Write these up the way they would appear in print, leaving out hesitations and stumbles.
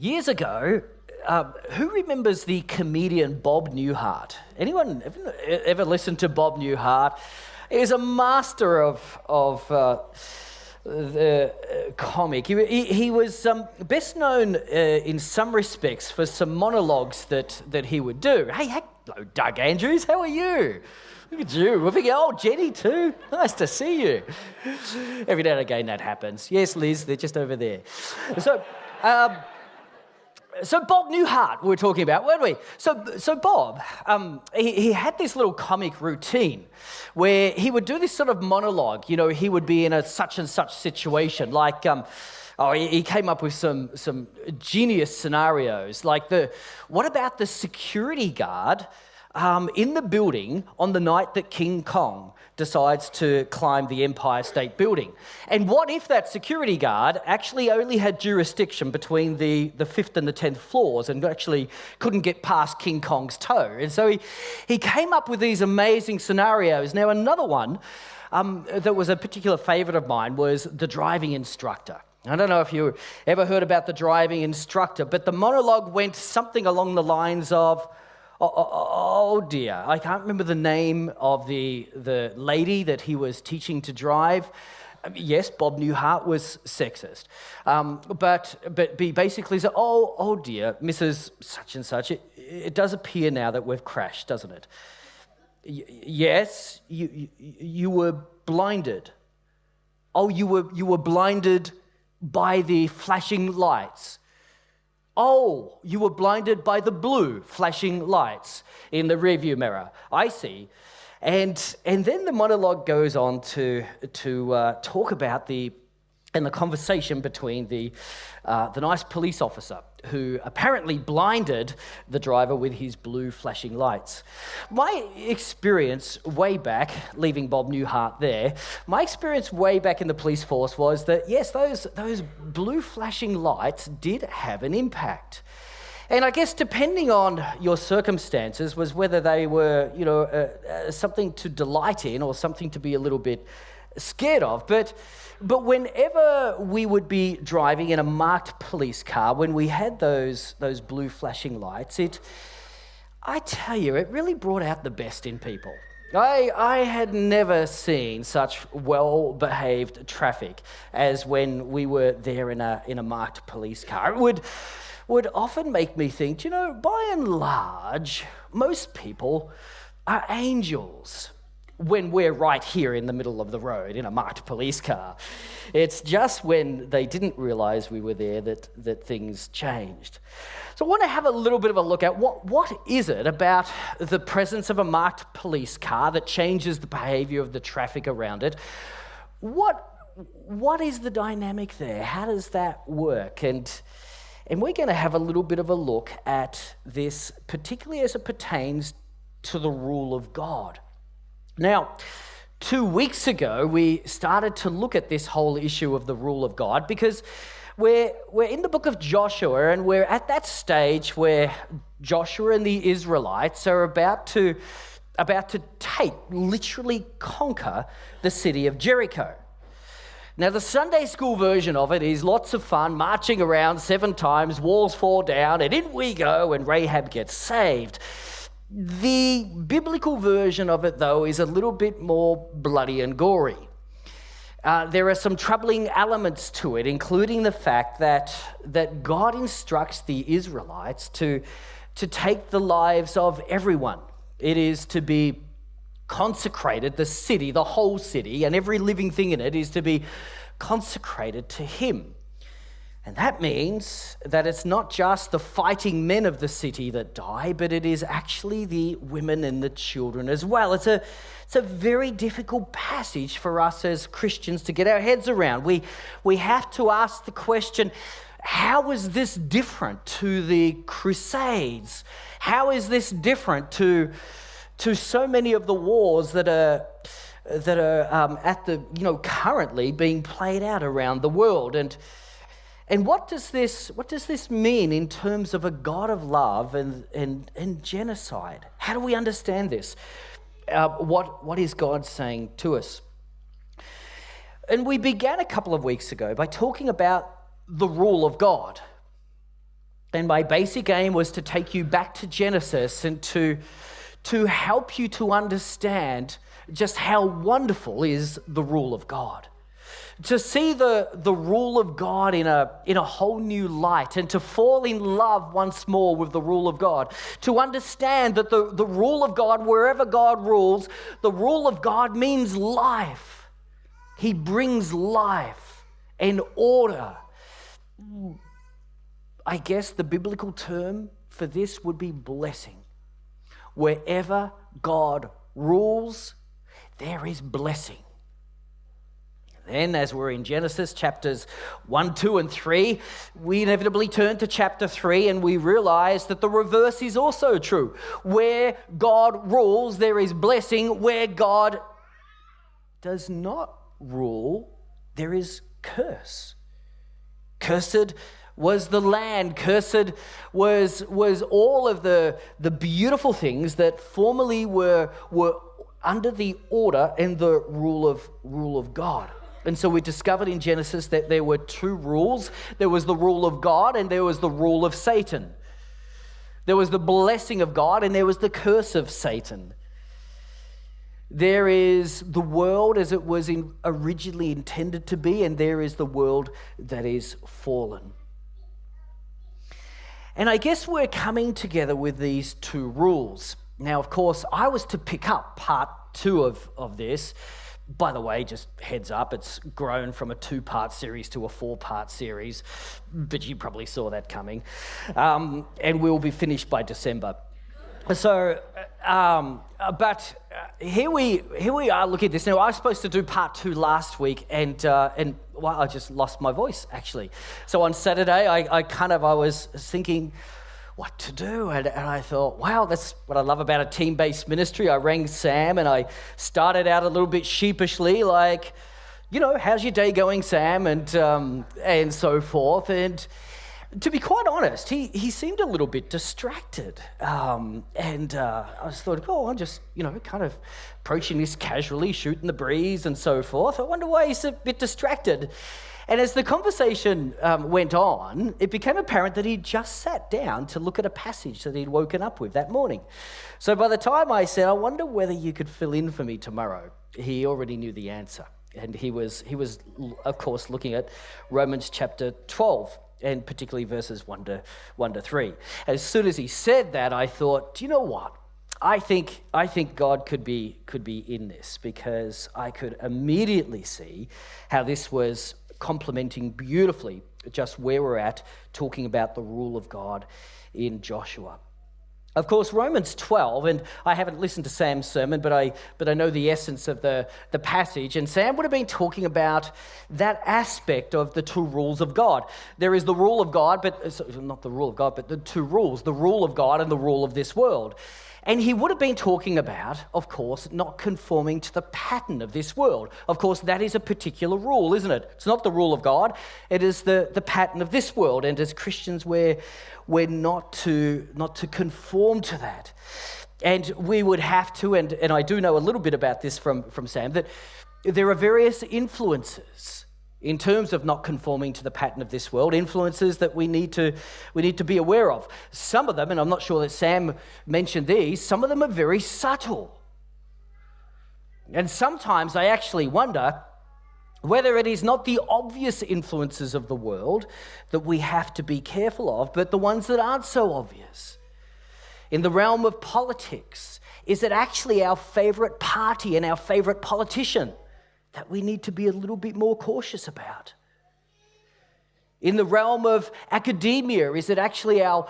Years ago, who remembers the comedian Bob Newhart? Anyone ever listened to Bob Newhart? He was a master of the comic. He was best known in some respects for some monologues that he would do. Hey, hello, Doug Andrews, how are you? Look at you. We're thinking, oh, Jenny too. Nice to see you. Every now and again that happens. Yes, Liz, they're just over there. So Bob Newhart we're talking about, weren't we? So Bob, he had this little comic routine where he would do this sort of monologue. You know, he would be in a such and such situation, like he came up with some genius scenarios, like what about the security guard in the building on the night that King Kong decides to climb the Empire State Building? And what if that security guard actually only had jurisdiction between the 5th and the 10th floors and actually couldn't get past King Kong's toe? And so he came up with these amazing scenarios. Now, another one that was a particular favourite of mine was the driving instructor. I don't know if you ever heard about the driving instructor, but the monologue went something along the lines of, oh dear, I can't remember the name of the lady that he was teaching to drive. Yes, Bob Newhart was sexist. But he basically said, oh dear, Mrs. Such and Such, it does appear now that we've crashed, doesn't it? Yes, you were blinded. Oh, you were blinded by the flashing lights. Oh, you were blinded by the blue flashing lights in the rearview mirror. I see. And then the monologue goes on to talk about the conversation between the nice police officer who apparently blinded the driver with his blue flashing lights. My experience way back, leaving Bob Newhart there, my experience way back in the police force was that, yes, those blue flashing lights did have an impact. And I guess depending on your circumstances was whether they were, something to delight in or something to be a little bit scared of. But whenever we would be driving in a marked police car, when we had those blue flashing lights, I tell you, it really brought out the best in people. I had never seen such well-behaved traffic as when we were there in a marked police car. It would often make me think, by and large, most people are angels when we're right here in the middle of the road in a marked police car. It's just when they didn't realise we were there that things changed. So I want to have a little bit of a look at what is it about the presence of a marked police car that changes the behaviour of the traffic around it. What is the dynamic there? How does that work? And we're going to have a little bit of a look at this, particularly as it pertains to the rule of God. Now, 2 weeks ago, we started to look at this whole issue of the rule of God because we're in the book of Joshua, and we're at that stage where Joshua and the Israelites are about to literally conquer the city of Jericho. Now, the Sunday school version of it is lots of fun, marching around 7 times, walls fall down, and in we go, and Rahab gets saved. The biblical version of it, though, is a little bit more bloody and gory. There are some troubling elements to it, including the fact that God instructs the Israelites to take the lives of everyone. It is to be consecrated, the city, the whole city, and every living thing in it is to be consecrated to Him. And that means that it's not just the fighting men of the city that die, but it is actually the women and the children as well. It's a very difficult passage for us as Christians to get our heads around. We have to ask the question, how is this different to the Crusades? How is this different to so many of the wars that are currently being played out around the world? And what does this mean in terms of a God of love and genocide? How do we understand this? What is God saying to us? And we began a couple of weeks ago by talking about the rule of God. And my basic aim was to take you back to Genesis and to help you to understand just how wonderful is the rule of God. To see the rule of God in a whole new light, and to fall in love once more with the rule of God. To understand that the rule of God, wherever God rules, the rule of God means life. He brings life and order. I guess the biblical term for this would be blessing. Wherever God rules, there is blessing. Then, as we're in Genesis chapters 1, 2, and 3, we inevitably turn to chapter 3 and we realize that the reverse is also true. Where God rules, there is blessing. Where God does not rule, there is curse. Cursed was the land. Cursed was all of the beautiful things that formerly were under the order and the rule of God. And so we discovered in Genesis that there were two rules. There was the rule of God and there was the rule of Satan. There was the blessing of God and there was the curse of Satan. There is the world as it was originally intended to be, and there is the world that is fallen. And I guess we're coming together with these two rules. Now, of course, I was to pick up part 2 of this. By the way, just heads up, it's grown from a 2-part series to a 4-part series, but you probably saw that coming. And we'll be finished by December. So, but here we are looking at this. Now, I was supposed to do part 2 last week, and well, I just lost my voice, actually. So on Saturday, I was thinking what to do, and I thought, wow, that's what I love about a team-based ministry. I rang Sam, and I started out a little bit sheepishly, like, how's your day going, Sam, and so forth, and to be quite honest, he seemed a little bit distracted, and I just thought, I'm just, kind of approaching this casually, shooting the breeze and so forth. I wonder why he's a bit distracted. And as the conversation went on, it became apparent that he'd just sat down to look at a passage that he'd woken up with that morning. So by the time I said, I wonder whether you could fill in for me tomorrow, he already knew the answer. And he was, of course, looking at Romans chapter 12, and particularly verses 1 to 3. As soon as he said that, I thought, do you know what? I think God could be in this, because I could immediately see how this was complementing beautifully just where we're at, talking about the rule of God in Joshua. Of course, Romans 12, and I haven't listened to Sam's sermon, but I know the essence of the passage, and Sam would have been talking about that aspect of the two rules of God. There is the rule of God, but not the rule of God, but the two rules, the rule of God and the rule of this world. And he would have been talking about, of course, not conforming to the pattern of this world. Of course, that is a particular rule, isn't it? It's not the rule of God. It is the pattern of this world. And as Christians, we're not to conform to that. And we would have to, and I do know a little bit about this from Sam, that there are various influences in terms of not conforming to the pattern of this world, influences that we need to be aware of. Some of them, and I'm not sure that Sam mentioned these, some of them are very subtle. And sometimes I actually wonder whether it is not the obvious influences of the world that we have to be careful of, but the ones that aren't so obvious. In the realm of politics, is it actually our favorite party and our favorite politician that we need to be a little bit more cautious about? In the realm of academia, is it actually our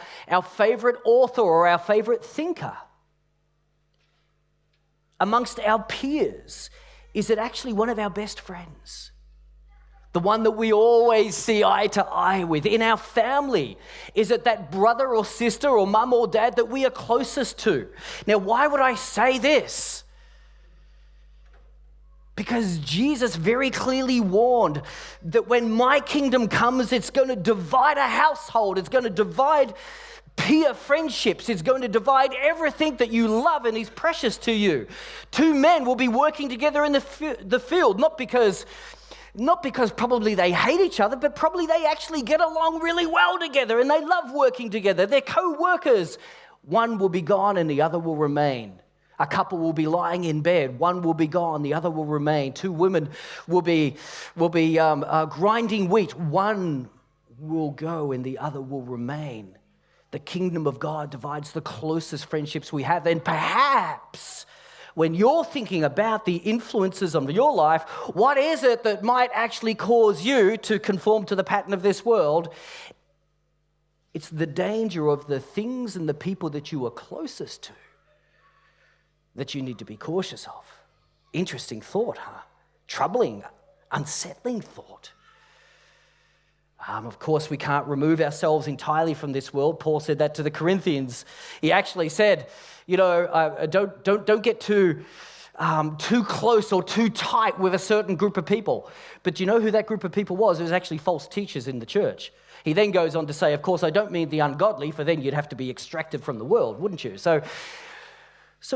favorite author or our favorite thinker? Amongst our peers, is it actually one of our best friends? The one that we always see eye to eye with? In our family, is it that brother or sister or mum or dad that we are closest to? Now, why would I say this? Because Jesus very clearly warned that when my kingdom comes, it's going to divide a household. It's going to divide peer friendships. It's going to divide everything that you love and is precious to you. Two men will be working together in the field, not because Not because probably they hate each other, but probably they actually get along really well together and they love working together. They're co-workers. One will be gone and the other will remain. A couple will be lying in bed. One will be gone, the other will remain. Two women will be grinding wheat. One will go and the other will remain. The kingdom of God divides the closest friendships we have. And perhaps when you're thinking about the influences of your life, what is it that might actually cause you to conform to the pattern of this world? It's the danger of the things and the people that you are closest to that you need to be cautious of. Interesting thought, huh? Troubling, unsettling thought. Of course, we can't remove ourselves entirely from this world. Paul said that to the Corinthians. He actually said, don't get too close or too tight with a certain group of people. But do you know who that group of people was? It was actually false teachers in the church. He then goes on to say, of course, I don't mean the ungodly, for then you'd have to be extracted from the world, wouldn't you? So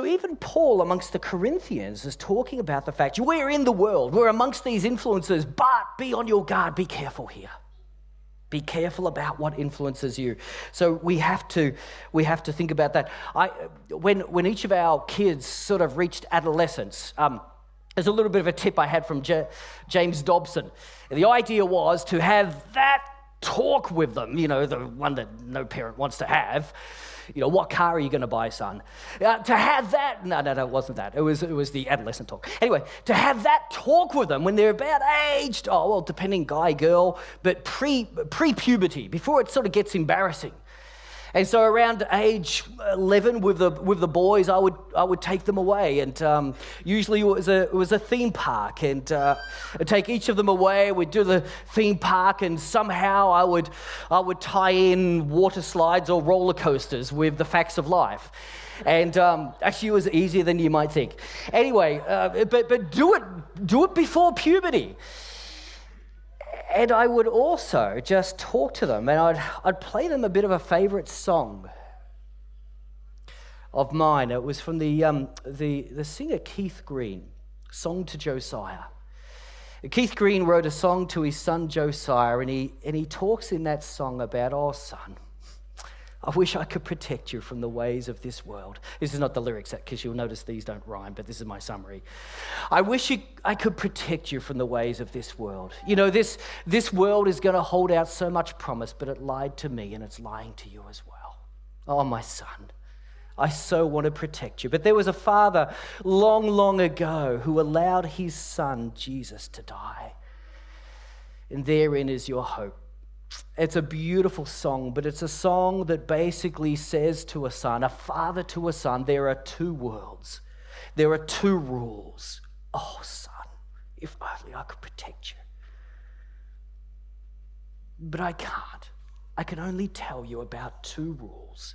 even Paul amongst the Corinthians is talking about the fact, we're in the world, we're amongst these influences, but be on your guard, be careful here. Be careful about what influences you. So we have to think about that. When each of our kids sort of reached adolescence, there's a little bit of a tip I had from James Dobson. The idea was to have that talk with them, the one that no parent wants to have. What car are you going to buy, son? To have that, no, it wasn't that. It was the adolescent talk. Anyway, to have that talk with them when they're about aged, depending guy, girl, but pre-puberty, before it sort of gets embarrassing. And so around age 11 with the boys, I would take them away, and usually it was a theme park, and I'd take each of them away. We'd do the theme park, and somehow I would tie in water slides or roller coasters with the facts of life. And actually, it was easier than you might think. Anyway, but do it before puberty. And I would also just talk to them, and I'd play them a bit of a favorite song of mine. It was from the singer Keith Green, Song to Josiah. Keith Green wrote a song to his son Josiah, and he talks in that song about, "Oh son, I wish I could protect you from the ways of this world." This is not the lyrics, because you'll notice these don't rhyme, but this is my summary. "I wish I could protect you from the ways of this world. This world is going to hold out so much promise, but it lied to me and it's lying to you as well. Oh, my son, I so want to protect you." But there was a father long, long ago who allowed his son, Jesus, to die. And therein is your hope. It's a beautiful song, but it's a song that basically says to a son, a father to a son, there are two worlds. There are two rules. Oh, son, if only I could protect you. But I can't. I can only tell you about two rules.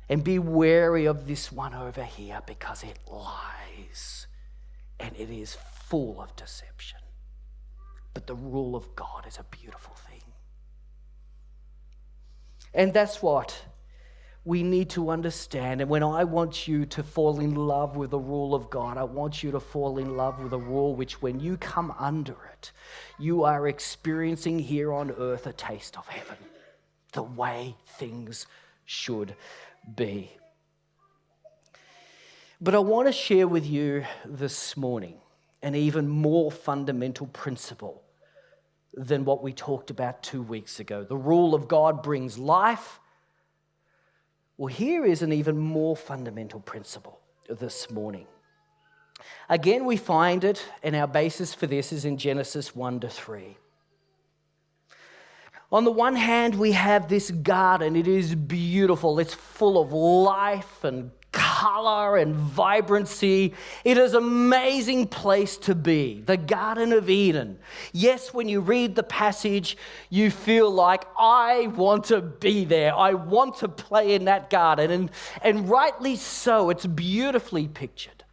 And be wary of this one over here, because it lies and it is full of deception. But the rule of God is a beautiful thing. And that's what we need to understand. And when I want you to fall in love with the rule of God, I want you to fall in love with a rule which, when you come under it, you are experiencing here on earth a taste of heaven, the way things should be. But I want to share with you this morning an even more fundamental principle than what we talked about 2 weeks ago. The rule of God brings life. Well, here is an even more fundamental principle this morning. Again, we find it, and our basis for this is in Genesis 1-3. On the one hand, we have this garden. It is beautiful. It's full of life and color and vibrancy. It is an amazing place to be, the Garden of Eden. Yes, when you read the passage, you feel like, I want to be there. I want to play in that garden. And rightly so, it's beautifully pictured.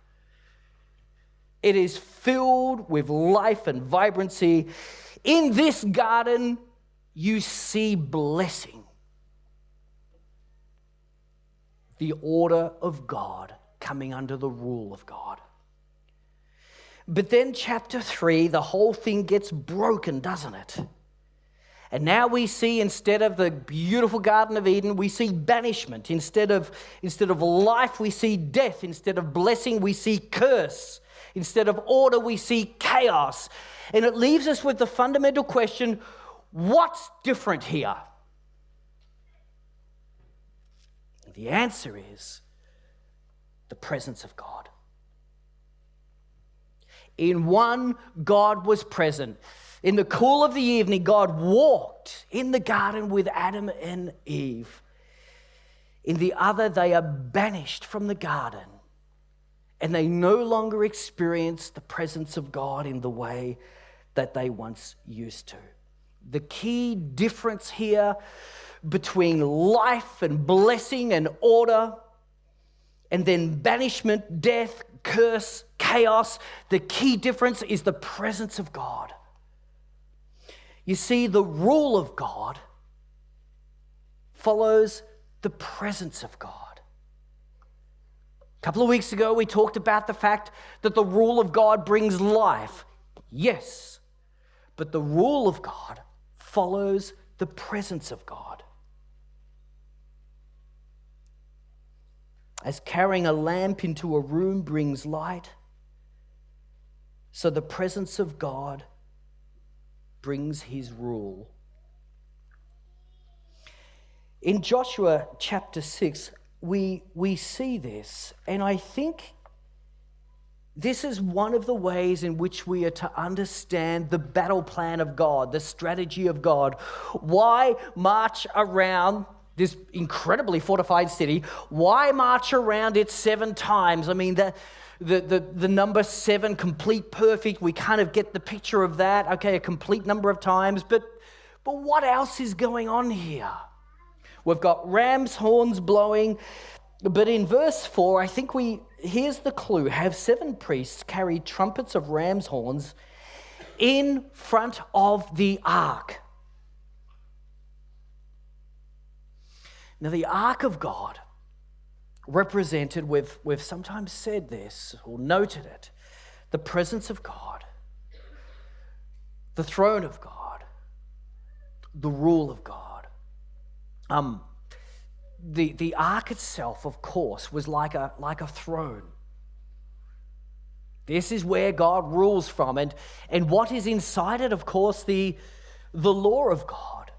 It is filled with life and vibrancy. In this garden, you see blessing. The order of God coming under the rule of God. But then chapter 3, the whole thing gets broken, doesn't it? And now we see, instead of the beautiful Garden of Eden, we see banishment. Instead of life, we see death. Instead of blessing, we see curse. Instead of order, we see chaos. And it leaves us with the fundamental question, what's different here? The answer is the presence of God. In one, God was present. In the cool of the evening, God walked in the garden with Adam and Eve. In the other, they are banished from the garden, and they no longer experience the presence of God in the way that they once used to. The key difference here between life and blessing and order, and then banishment, death, curse, chaos, the key difference is the presence of God. You see, the rule of God follows the presence of God. A couple of weeks ago, we talked about the fact that the rule of God brings life. Yes, but the rule of God follows the presence of God. As carrying a lamp into a room brings light, so the presence of God brings his rule. In Joshua chapter 6, we see this, and I think this is one of the ways in which we are to understand the battle plan of God, the strategy of God. Why march around this incredibly fortified city? Why march around it 7 times? I mean, the number 7, complete, perfect, we kind of get the picture of that. Okay, a complete number of times, but what else is going on here? We've got ram's horns blowing, but in verse 4, I think here's the clue. Have 7 priests carry trumpets of ram's horns in front of the ark. Now, the ark of God represented, we've sometimes said this or noted it, the presence of God, the throne of God, the rule of God. The ark itself, of course, was like a throne. This is where God rules from, and what is inside it, of course, the law of God.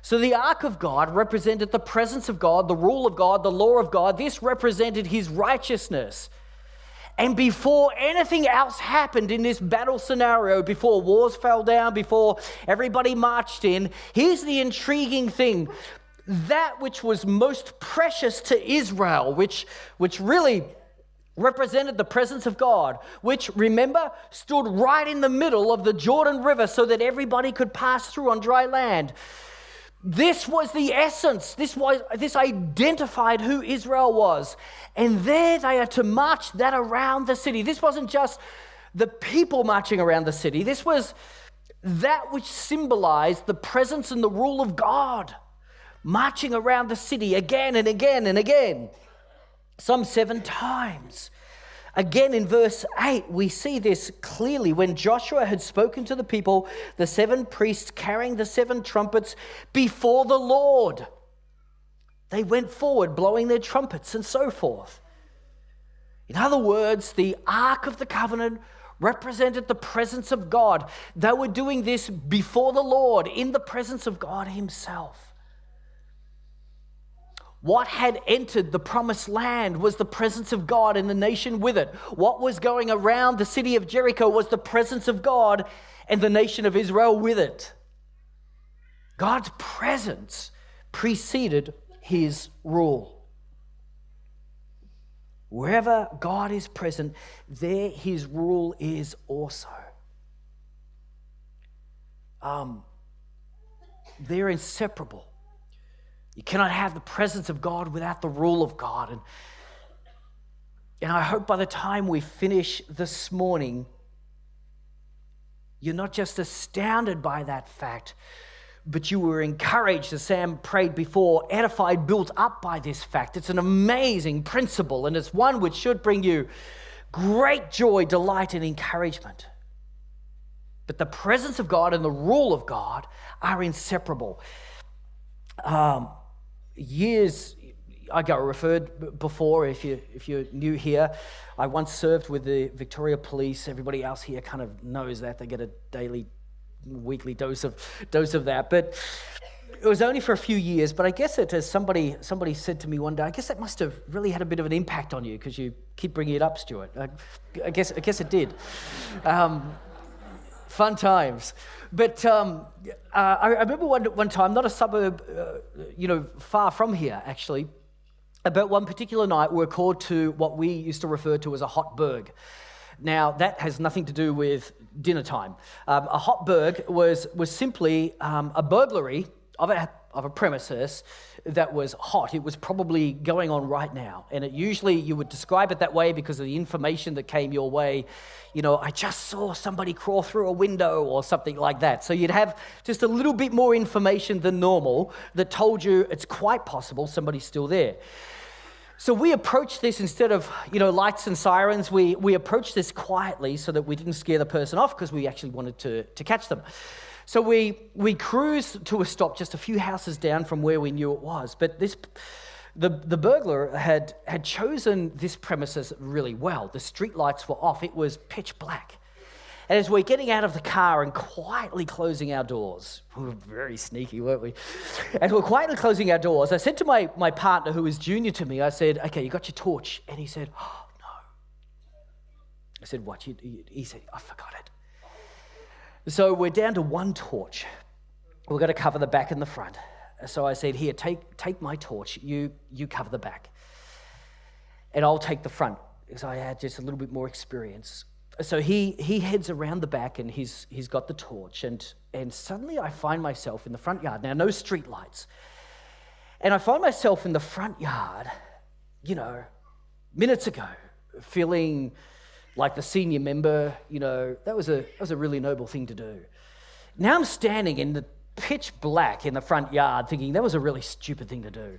So the ark of God represented the presence of God, the rule of God, the law of God. This represented his righteousness. And before anything else happened in this battle scenario, before wars fell down, before everybody marched in, here's the intriguing thing. That which was most precious to Israel, which really represented the presence of God, which, remember, stood right in the middle of the Jordan River so that everybody could pass through on dry land. This was the essence. This identified who Israel was. And there they are to march that around the city. This wasn't just the people marching around the city. This was that which symbolized the presence and the rule of God, marching around the city again and again and again, some 7 times. Again, in verse 8, we see this clearly. When Joshua had spoken to the people, the 7 priests carrying the 7 trumpets before the Lord, they went forward blowing their trumpets and so forth. In other words, the Ark of the Covenant represented the presence of God. They were doing this before the Lord, in the presence of God himself. What had entered the promised land was the presence of God and the nation with it. What was going around the city of Jericho was the presence of God and the nation of Israel with it. God's presence preceded his rule. Wherever God is present, there his rule is also. They're inseparable. You cannot have the presence of God without the rule of God. And I hope by the time we finish this morning, you're not just astounded by that fact, but you were encouraged, as Sam prayed before, edified, built up by this fact. It's an amazing principle, and it's one which should bring you great joy, delight, and encouragement. But the presence of God and the rule of God are inseparable. Years ago, referred before, if you're new here, I once served with the Victoria Police. Everybody else here kind of knows that. They get a daily, weekly dose of that. But it was only for a few years, but I guess it, as somebody said to me one day, I guess that must have really had a bit of an impact on you because you keep bringing it up, Stewart. I guess it did. Fun times. But I remember one time, not a suburb, far from here, actually, about one particular night we were called to what we used to refer to as a hot burg. Now, that has nothing to do with dinner time. A hot burg was simply a burglary of a premises that was hot. It was probably going on right now. And usually you would describe it that way because of the information that came your way. I just saw somebody crawl through a window or something like that. So you'd have just a little bit more information than normal that told you it's quite possible somebody's still there. So we approached this instead of, lights and sirens, we approached this quietly so that we didn't scare the person off because we actually wanted to catch them. So we cruised to a stop just a few houses down from where we knew it was. But the burglar had chosen this premises really well. The street lights were off. It was pitch black. And as we're getting out of the car and quietly closing our doors, we were very sneaky, weren't we? As we're quietly closing our doors, I said to my partner, who was junior to me, I said, "Okay, you got your torch?" And he said, "Oh, no." I said, "What?" He said, "I forgot it." So we're down to one torch. We're going to cover the back and the front. So I said, "Here, take my torch. You cover the back. And I'll take the front," because I had just a little bit more experience. So he heads around the back and he's got the torch. And suddenly I find myself in the front yard. Now, no street lights. And I find myself in the front yard, minutes ago, feeling like the senior member, that was a really noble thing to do. Now I'm standing in the pitch black in the front yard thinking that was a really stupid thing to do.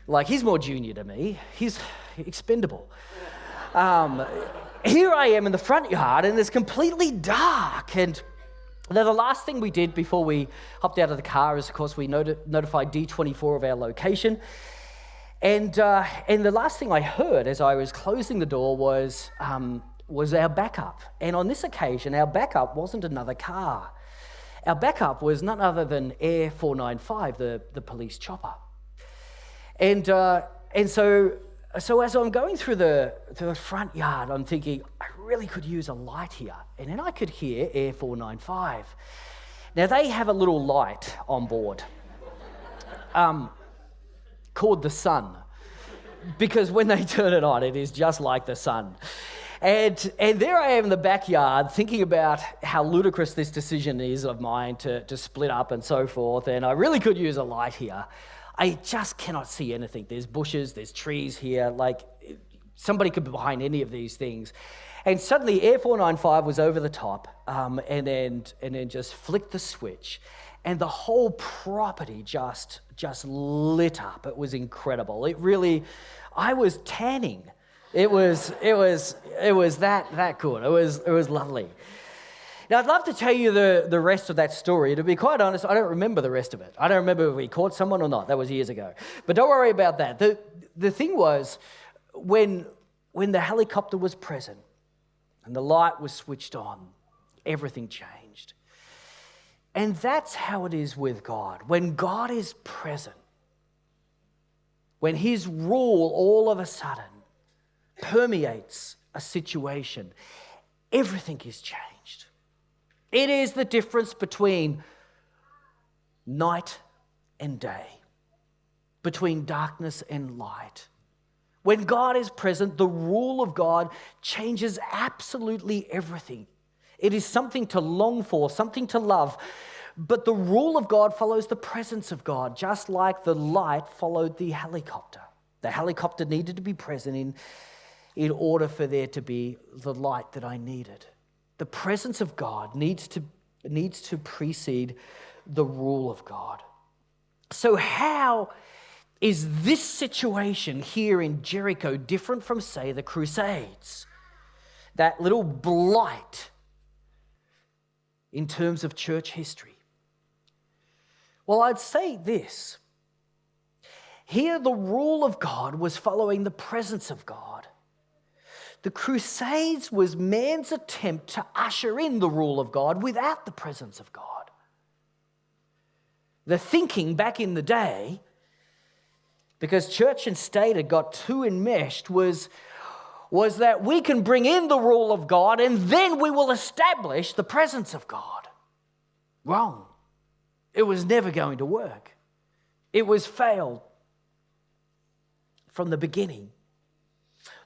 Like, he's more junior to me. He's expendable. Here I am in the front yard and it's completely dark. And now the last thing we did before we hopped out of the car is, of course, we notified D24 of our location. And the last thing I heard as I was closing the door was our backup. And on this occasion, our backup wasn't another car. Our backup was none other than Air 495, the police chopper. And so as I'm going through the front yard, I'm thinking, I really could use a light here. And then I could hear Air 495. Now, they have a little light on board. Called the sun, because when they turn it on, it is just like the sun. And there I am in the backyard thinking about how ludicrous this decision is of mine to split up and so forth, and I really could use a light here. I just cannot see anything. There's bushes, there's trees here, like somebody could be behind any of these things. And suddenly Air 495 was over the top, and then just flicked the switch. And the whole property just lit up. It was incredible. It really, I was tanning. It was that good. It was lovely. Now, I'd love to tell you the rest of that story. To be quite honest, I don't remember the rest of it. I don't remember if we caught someone or not. That was years ago. But don't worry about that. The thing was, when the helicopter was present and the light was switched on, everything changed. And that's how it is with God. When God is present, when his rule all of a sudden permeates a situation, everything is changed. It is the difference between night and day, between darkness and light. When God is present, the rule of God changes absolutely everything. It is something to long for, something to love. But the rule of God follows the presence of God, just like the light followed the helicopter. The helicopter needed to be present in order for there to be the light that I needed. The presence of God needs to precede the rule of God. So how is this situation here in Jericho different from, say, the Crusades? that little blight in terms of church history? Well, I'd say this. Here, the rule of God was following the presence of God. The Crusades was man's attempt to usher in the rule of God without the presence of God. The thinking back in the day, because church and state had got too enmeshed, was that we can bring in the rule of God and then we will establish the presence of God. Wrong. It was never going to work. It was failed from the beginning.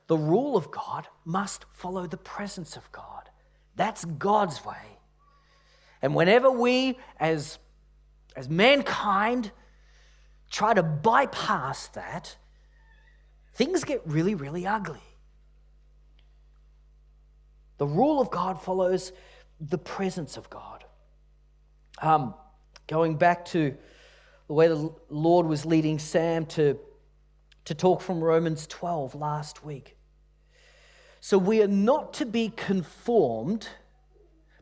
The rule of God must follow the presence of God. That's God's way. And whenever we, as mankind, try to bypass that, things get really, really ugly. The rule of God follows the presence of God. Going back to the way the Lord was leading Sam to talk from Romans 12 last week. So we are not to be conformed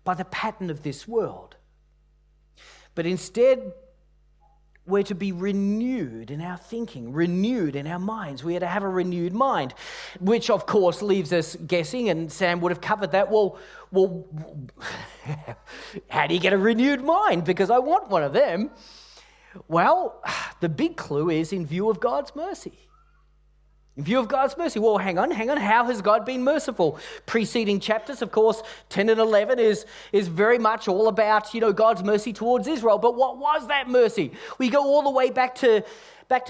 by the pattern of this world, but instead we're to be renewed in our thinking, renewed in our minds. We are to have a renewed mind, which of course leaves us guessing, and Sam would have covered that. Well, how do you get a renewed mind? Because I want one of them. Well, the big clue is in view of God's mercy. In view of God's mercy. Well, hang on. How has God been merciful? Preceding chapters, of course, 10 and 11 is very much all about, God's mercy towards Israel. But what was that mercy? We go all the way back to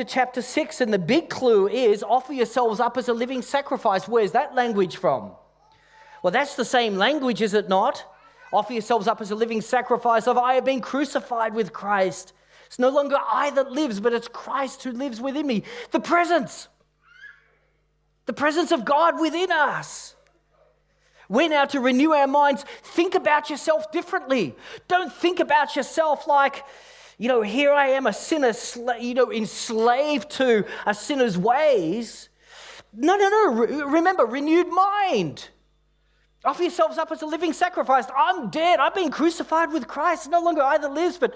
chapter 6, and the big clue is offer yourselves up as a living sacrifice. Where's that language from? Well, that's the same language, is it not? Offer yourselves up as a living sacrifice of I have been crucified with Christ. It's no longer I that lives, but it's Christ who lives within me. The presence of God within us. We're now to renew our minds. Think about yourself differently. Don't think about yourself like, here I am, a sinner, enslaved to a sinner's ways. No. Remember, renewed mind. Offer yourselves up as a living sacrifice. I'm dead. I've been crucified with Christ. It's no longer I that lives, but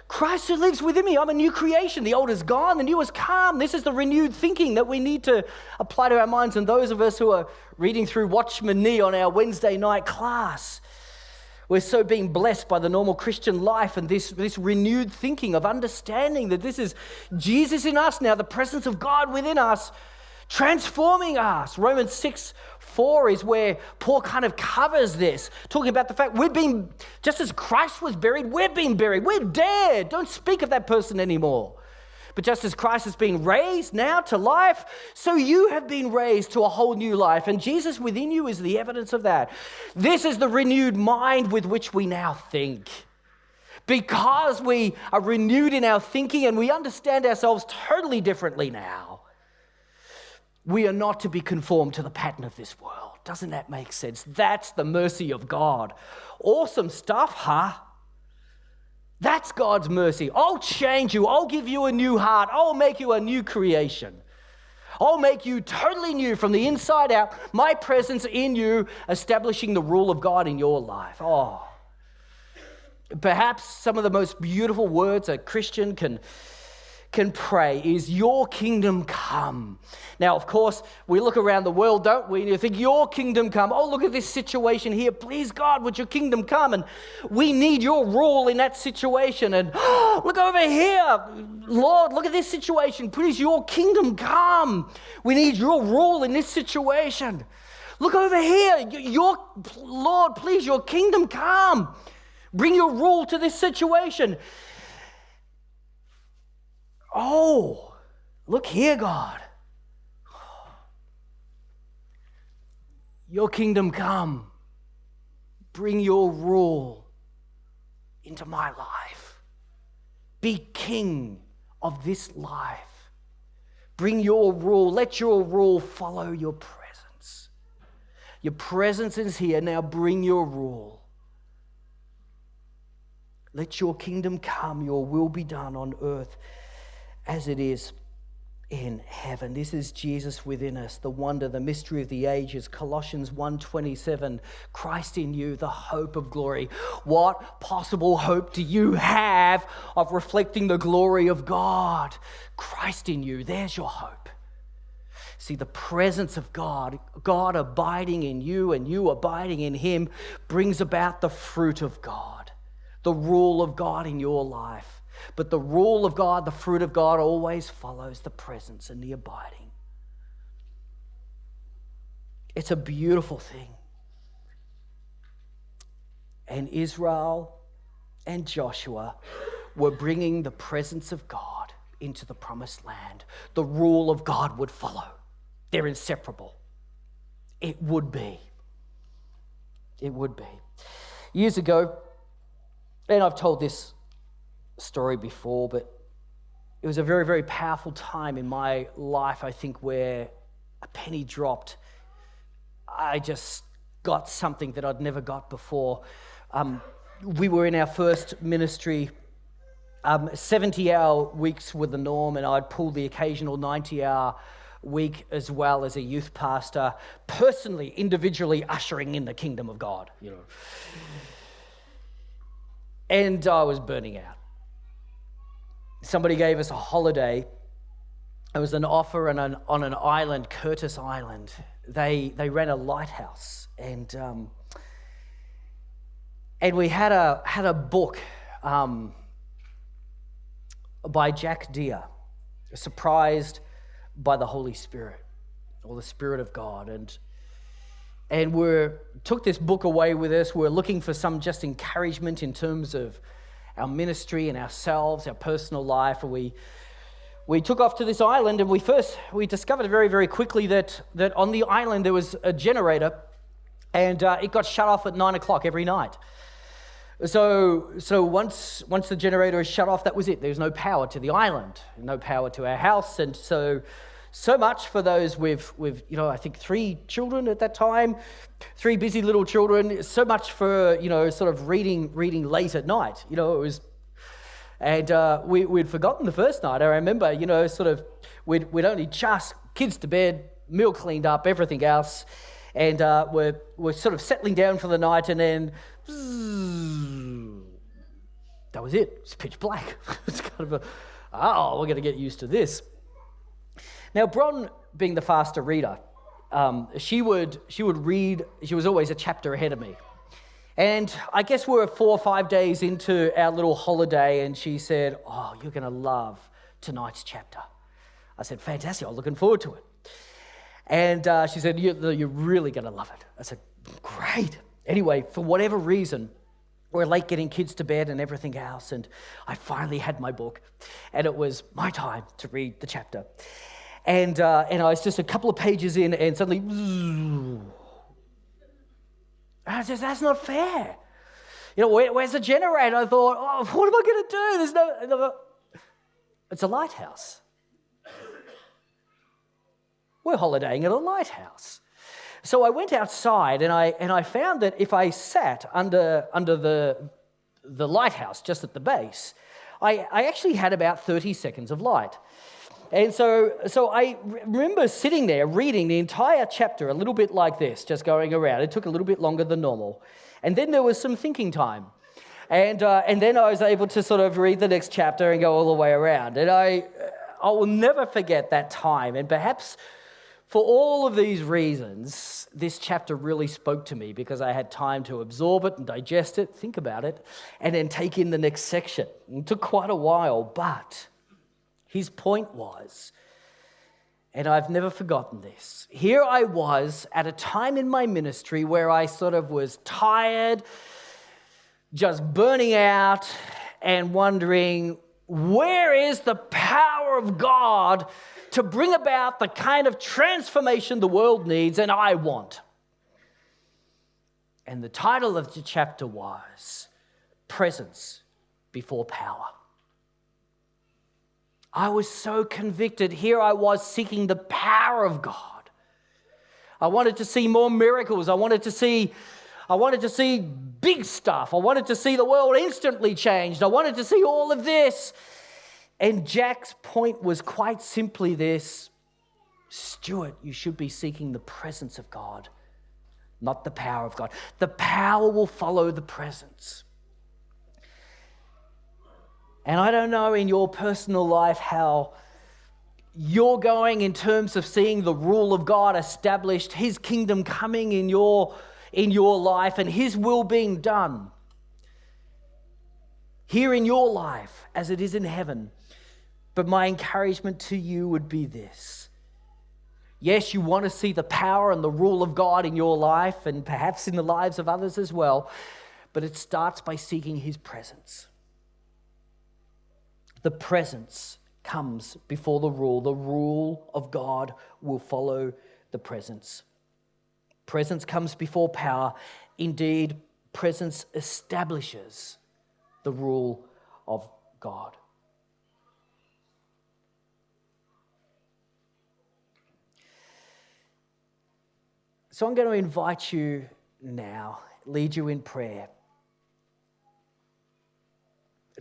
Christ who lives within me. I'm a new creation. The old is gone, the new has come. This is the renewed thinking that we need to apply to our minds. And those of us who are reading through Watchman Nee on our Wednesday night class, we're so being blessed by the normal Christian life and this renewed thinking of understanding that this is Jesus in us now, the presence of God within us, transforming us. Romans 6:4 is where Paul kind of covers this, talking about the fact we've been, just as Christ was buried, we've been buried. We're dead. Don't speak of that person anymore. But just as Christ has been raised now to life, so you have been raised to a whole new life. And Jesus within you is the evidence of that. This is the renewed mind with which we now think. Because we are renewed in our thinking and we understand ourselves totally differently now, we are not to be conformed to the pattern of this world. Doesn't that make sense? That's the mercy of God. Awesome stuff, huh? That's God's mercy. I'll change you. I'll give you a new heart. I'll make you a new creation. I'll make you totally new from the inside out. My presence in you, establishing the rule of God in your life. Oh, perhaps some of the most beautiful words a Christian can pray is, your kingdom come. Now, of course, we look around the world, don't we? And you think, your kingdom come. Oh, look at this situation here. Please, God, would your kingdom come? And we need your rule in that situation. And look over here. Lord, look at this situation. Please, your kingdom come. We need your rule in this situation. Look over here. Lord, please, your kingdom come. Bring your rule to this situation. Oh, look here, God. Your kingdom come. Bring your rule into my life. Be king of this life. Bring your rule. Let your rule follow your presence. Your presence is here. Now bring your rule. Let your kingdom come. Your will be done on earth as it is in heaven. This is Jesus within us, the wonder, the mystery of the ages. Colossians 1:27, Christ in you, the hope of glory. What possible hope do you have of reflecting the glory of God? Christ in you, there's your hope. See, the presence of God, God abiding in you and you abiding in him, brings about the fruit of God, the rule of God in your life. But the rule of God, the fruit of God, always follows the presence and the abiding. It's a beautiful thing. And Israel and Joshua were bringing the presence of God into the promised land. The rule of God would follow. They're inseparable. It would be. It would be. Years ago, and I've told this story before, but it was a very, very powerful time in my life, I think, where a penny dropped. I just got something that I'd never got before. We were in our first ministry. 70-hour weeks were the norm, and I'd pull the occasional 90-hour week as well as a youth pastor, personally, individually ushering in the kingdom of God, And I was burning out. Somebody gave us a holiday. It was an offer on an island, Curtis Island. They ran a lighthouse, and we had a book by Jack Deere, Surprised by the Holy Spirit, or the Spirit of God, and we took this book away with us. We're looking for some just encouragement in terms of our ministry and ourselves, our personal life. And we took off to this island, and we discovered very, very quickly that on the island there was a generator, and it got shut off at 9 o'clock every night. So once the generator is shut off, that was it. There was no power to the island, no power to our house, and so much for those with I think 3 children at that time, 3 busy little children. So much for sort of reading late at night. It was, and we'd forgotten the first night. I remember we'd only just kids to bed, meal cleaned up, everything else, and we're sort of settling down for the night, and then that was it. It's pitch black. It's kind of we're going to get used to this. Now, Bron, being the faster reader, she would read. She was always a chapter ahead of me. And I guess we were 4 or 5 days into our little holiday, and she said, "Oh, you're going to love tonight's chapter." I said, "Fantastic, I'm looking forward to it." And she said, "You're really going to love it." I said, "Great." Anyway, for whatever reason, we're late getting kids to bed and everything else, and I finally had my book, and it was my time to read the chapter. And I was just a couple of pages in, and suddenly, I said, "That's not fair. Where's the generator?" I thought, "Oh, what am I going to do? There's no. It's a lighthouse. We're holidaying at a lighthouse." So I went outside, and I found that if I sat under the lighthouse just at the base, I actually had about 30 seconds of light. And so I remember sitting there reading the entire chapter a little bit like this, just going around. It took a little bit longer than normal. And then there was some thinking time. And then I was able to sort of read the next chapter and go all the way around. And I will never forget that time. And perhaps for all of these reasons, this chapter really spoke to me, because I had time to absorb it and digest it, think about it, and then take in the next section. It took quite a while, but his point was, and I've never forgotten this, here I was at a time in my ministry where I sort of was tired, just burning out, and wondering, where is the power of God to bring about the kind of transformation the world needs and I want? And the title of the chapter was Presence Before Power. I was so convicted. Here I was seeking the power of God. I wanted to see more miracles. I wanted to see big stuff. I wanted to see the world instantly changed. I wanted to see all of this. And Jack's point was quite simply this: Stewart, you should be seeking the presence of God, not the power of God. The power will follow the presence. And I don't know in your personal life how you're going in terms of seeing the rule of God established, his kingdom coming in your life and his will being done here in your life as it is in heaven. But my encouragement to you would be this. Yes, you want to see the power and the rule of God in your life and perhaps in the lives of others as well, but it starts by seeking his presence. The presence comes before the rule. The rule of God will follow the presence. Presence comes before power. Indeed, presence establishes the rule of God. So I'm going to invite you now, lead you in prayer,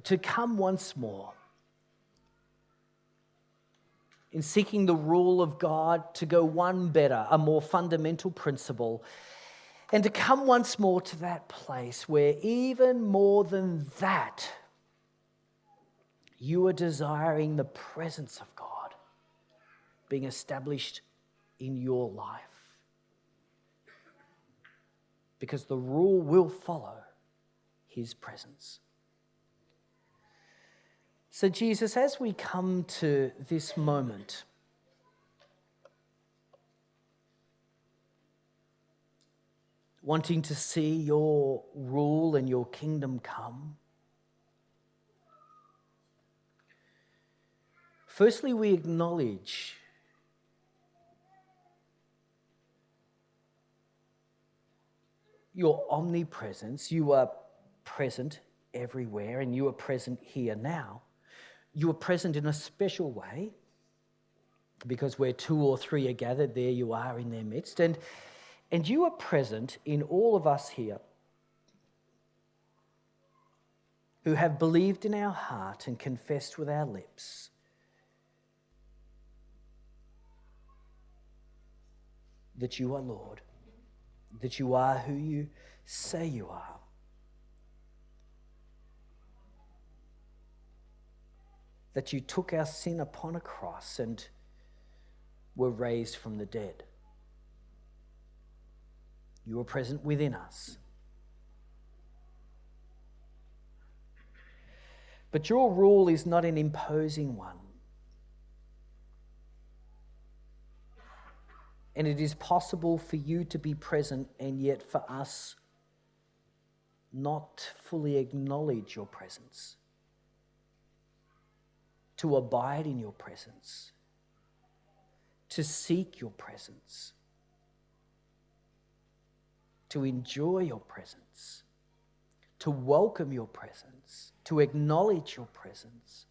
to come once more in seeking the rule of God, to go one better, a more fundamental principle, and to come once more to that place where even more than that, you are desiring the presence of God being established in your life. Because the rule will follow his presence. So Jesus, as we come to this moment, wanting to see your rule and your kingdom come, firstly, we acknowledge your omnipresence. You are present everywhere, and you are present here now. You are present in a special way, because where two or three are gathered, there you are in their midst. And you are present in all of us here who have believed in our heart and confessed with our lips that you are Lord, that you are who you say you are. That you took our sin upon a cross and were raised from the dead. You are present within us. But your rule is not an imposing one. And it is possible for you to be present and yet for us not fully acknowledge your presence, to abide in your presence, to seek your presence, to enjoy your presence, to welcome your presence, to acknowledge your presence.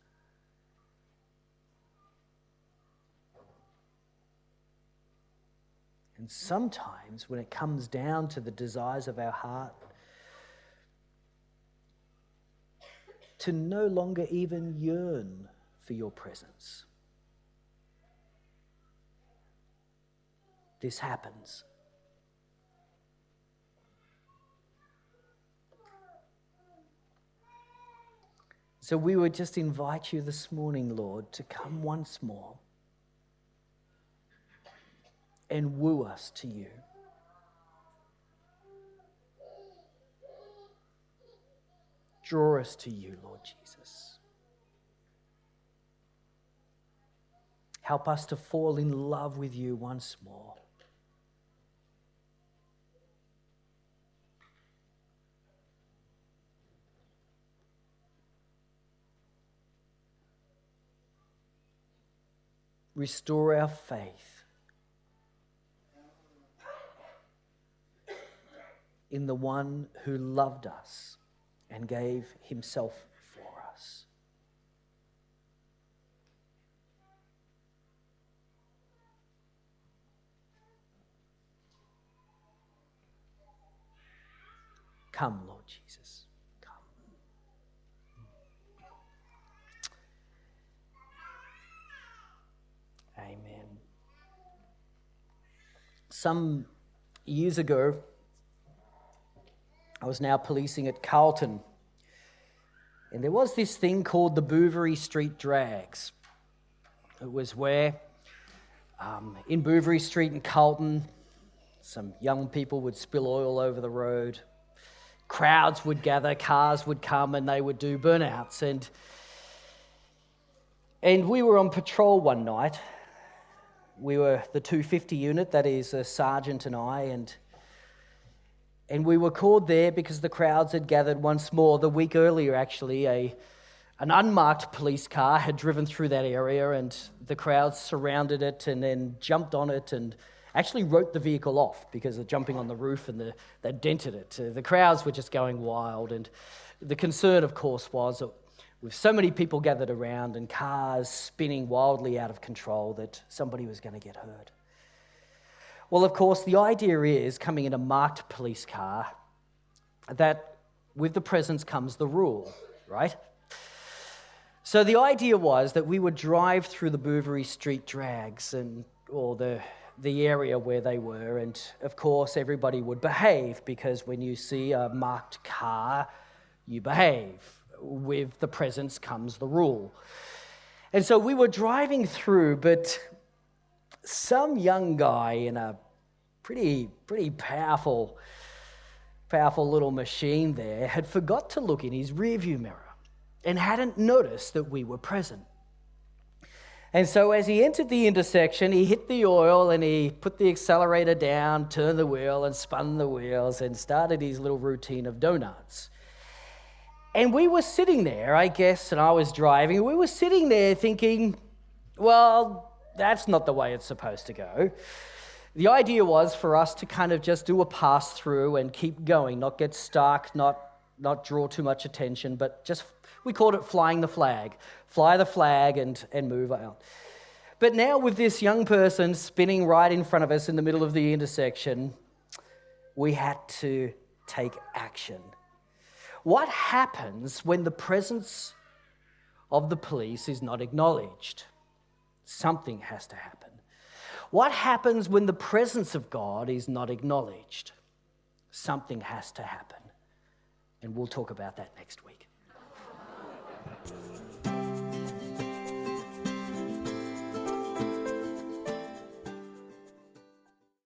And sometimes when it comes down to the desires of our heart, to no longer even yearn for your presence. This happens. So we would just invite you this morning, Lord, to come once more and woo us to you. Draw us to you, Lord Jesus. Help us to fall in love with you once more. Restore our faith in the one who loved us and gave himself for us. Come, Lord Jesus, come. Some years ago, I was now policing at Carlton, and there was this thing called the Bouverie Street Drags. It was where, in Bouverie Street in Carlton, some young people would spill oil over the road. Crowds would gather, cars would come, and they would do burnouts. And we were on patrol one night. We were the 250 unit, that is a sergeant and I, and we were called there because the crowds had gathered once more. The week earlier, actually, an unmarked police car had driven through that area, and the crowds surrounded it and then jumped on it and actually wrote the vehicle off because of jumping on the roof, and they dented it. The crowds were just going wild, and the concern, of course, was that with so many people gathered around and cars spinning wildly out of control, that somebody was going to get hurt. Well, of course, the idea is, coming in a marked police car, that with the presence comes the rule, right? So the idea was that we would drive through the Bouverie Street Drags or the area where they were, and of course everybody would behave, because when you see a marked car, you behave. With the presence comes the rule. And so we were driving through, but some young guy in a pretty powerful little machine there had forgot to look in his rearview mirror and hadn't noticed that we were present. And so as he entered the intersection, he hit the oil and he put the accelerator down, turned the wheel and spun the wheels and started his little routine of donuts. And we were sitting there, I guess, and I was driving, we were sitting there thinking, well, that's not the way it's supposed to go. The idea was for us to kind of just do a pass-through and keep going, not get stuck, not draw too much attention, but just, we called it flying the flag. Fly the flag and move out. But now with this young person spinning right in front of us in the middle of the intersection, we had to take action. What happens when the presence of the police is not acknowledged? Something has to happen. What happens when the presence of God is not acknowledged? Something has to happen. And we'll talk about that next week.